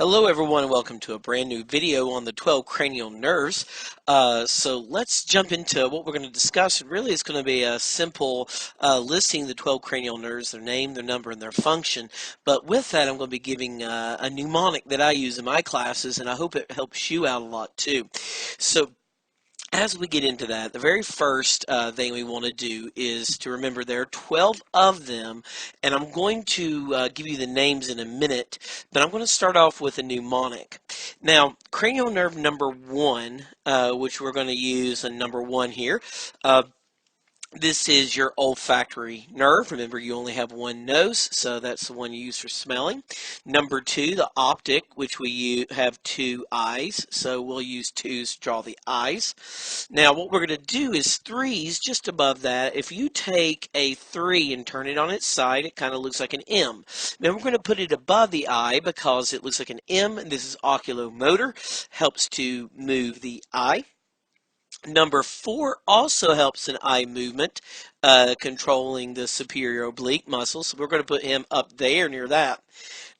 Hello everyone and welcome to a brand new video on the 12 cranial nerves. So let's jump into what we're going to discuss. And really it's going to be a simple listing the 12 cranial nerves, their name, their number, and their function. But with that I'm going to be giving a mnemonic that I use in my classes, and I hope it helps you out a lot too. So as we get into that, the very first thing we want to do is to remember there are 12 of them, and I'm going to give you the names in a minute, but I'm going to start off with a mnemonic. Now, cranial nerve number 1, which we're going to use a number 1 here, this is your olfactory nerve. Remember, you only have one nose, so that's the one you use for smelling. Number 2, the optic, which we have 2 eyes, so we'll use 2s to draw the eyes. Now, what we're going to do is 3s just above that. If you take a 3 and turn it on its side, it kind of looks like an M. Then we're going to put it above the eye because it looks like an M, and this is oculomotor, helps to move the eye. Number 4 also helps in eye movement, controlling the superior oblique muscle. So we're going to put him up there near that.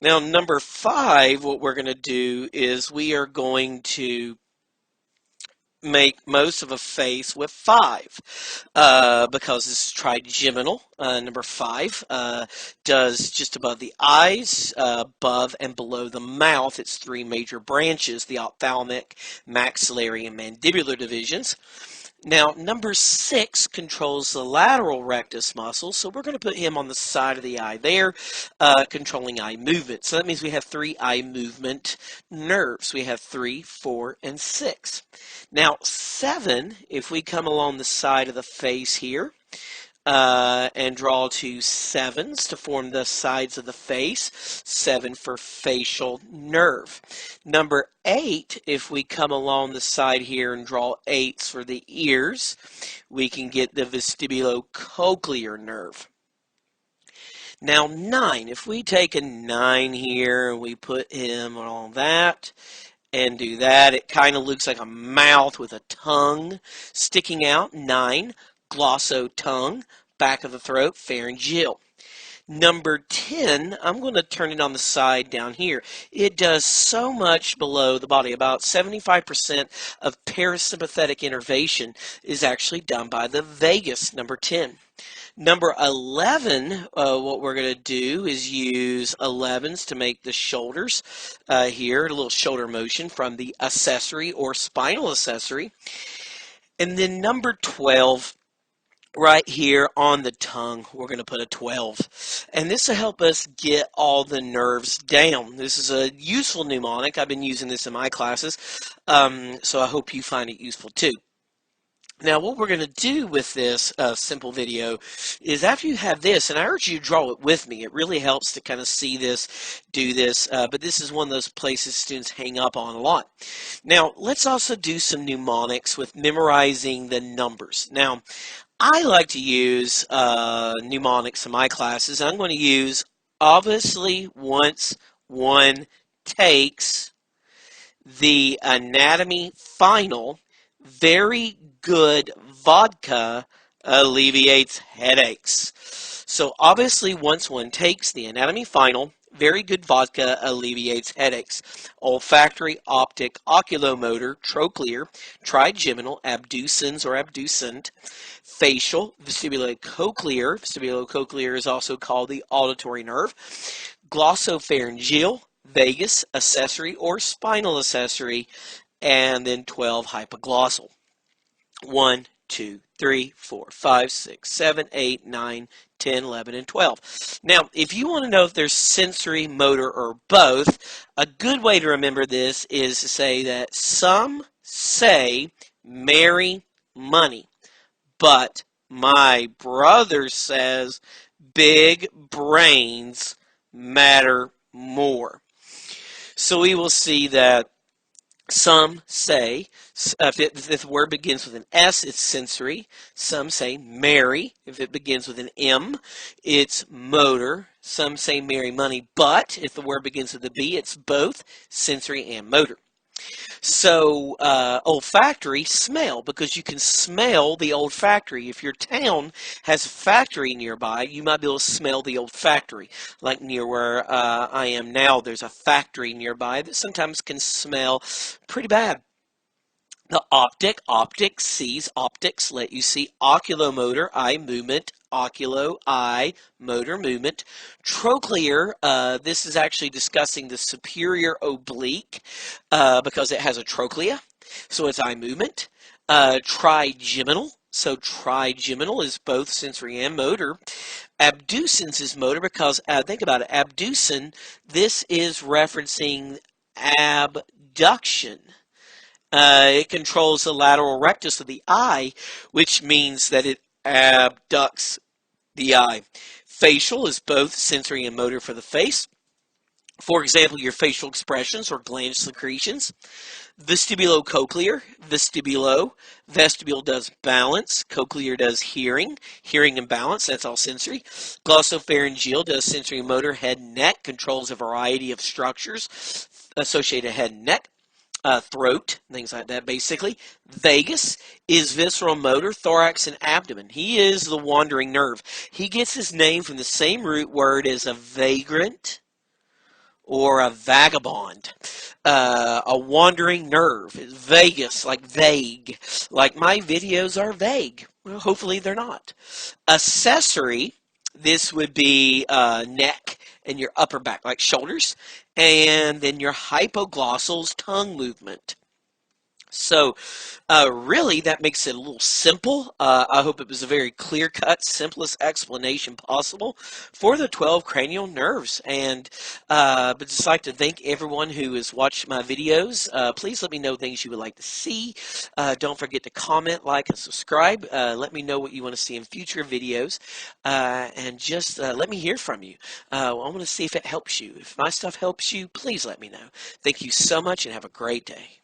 Now, number 5, what we're going to do is we are going to make most of a face with 5 because this is trigeminal. Number 5 does just above the eyes, above and below the mouth. It's 3 major branches: the ophthalmic, maxillary, and mandibular divisions. Now, number 6 controls the lateral rectus muscle, so we're going to put him on the side of the eye there, controlling eye movement. So that means we have 3 eye movement nerves. We have 3, 4, and 6. Now, 7, if we come along the side of the face here, and draw 2 7s to form the sides of the face. 7 for facial nerve. Number 8, if we come along the side here and draw 8s for the ears, we can get the vestibulocochlear nerve. Now 9, if we take a 9 here and we put him on that and do that, it kind of looks like a mouth with a tongue sticking out. 9. Glossotongue, back of the throat, pharyngeal. Number 10, I'm going to turn it on the side down here. It does so much below the body. About 75% of parasympathetic innervation is actually done by the vagus, number 10. Number 11, what we're going to do is use 11s to make the shoulders here, a little shoulder motion from the accessory or spinal accessory. And then number 12, right here on the tongue, we're going to put a 12. And this will help us get all the nerves down. This is a useful mnemonic. I've been using this in my classes, so I hope you find it useful too. Now, what we're going to do with this simple video is after you have this, and I urge you to draw it with me. It really helps to kind of see this, do this, but this is one of those places students hang up on a lot. Now, let's also do some mnemonics with memorizing the numbers. Now, I like to use mnemonics in my classes. I'm going to use, obviously, once one takes the anatomy final, very good vodka alleviates headaches. So obviously, once one takes the anatomy final, very good vodka alleviates headaches. Olfactory, optic, oculomotor, trochlear, trigeminal, abducens or abducent, facial, vestibulocochlear. Vestibulocochlear is also called the auditory nerve. Glossopharyngeal, vagus, accessory or spinal accessory, and then 12 hypoglossal. 1, 2, 3, 4, 5, 6, 7, 8, 9, 10, 11, and 12. Now, if you want to know if there's sensory, motor, or both, a good way to remember this is to say that some say marry money, but my brother says big brains matter more. So we will see that some say, if the word begins with an S, it's sensory. Some say marry. If it begins with an M, it's motor. Some say marry money, but if the word begins with a B, it's both sensory and motor. So olfactory, smell, because you can smell the olfactory. If your town has a factory nearby, you might be able to smell the olfactory. Like near where I am now, there's a factory nearby that sometimes can smell pretty bad. The optics sees, optics let you see oculomotor, eye movement, eye, motor movement. Trochlear, this is actually discussing the superior oblique because it has a trochlea, so it's eye movement. Trigeminal, so trigeminal is both sensory and motor. Abducens is motor because, think about it, abducen, this is referencing abduction. It controls the lateral rectus of the eye, which means that it abducts the eye. Facial is both sensory and motor for the face. For example, your facial expressions or gland secretions. Vestibulocochlear, vestibule does balance, cochlear does hearing and balance, that's all sensory. Glossopharyngeal does sensory and motor, head and neck, controls a variety of structures associated head and neck. Throat, things like that, basically. Vagus is visceral motor, thorax, and abdomen. He is the wandering nerve. He gets his name from the same root word as a vagrant or a vagabond. A wandering nerve is vagus, like vague. Like my videos are vague. Well, hopefully they're not. Accessory, this would be neck and your upper back, like shoulders, and then your hypoglossals, tongue movement. So really, that makes it a little simple. I hope it was a very clear-cut, simplest explanation possible for the 12 cranial nerves. And but just like to thank everyone who has watched my videos. Please let me know things you would like to see. Don't forget to comment, like, and subscribe. Let me know what you want to see in future videos. And just let me hear from you. I want to see if it helps you. If my stuff helps you, please let me know. Thank you so much and have a great day.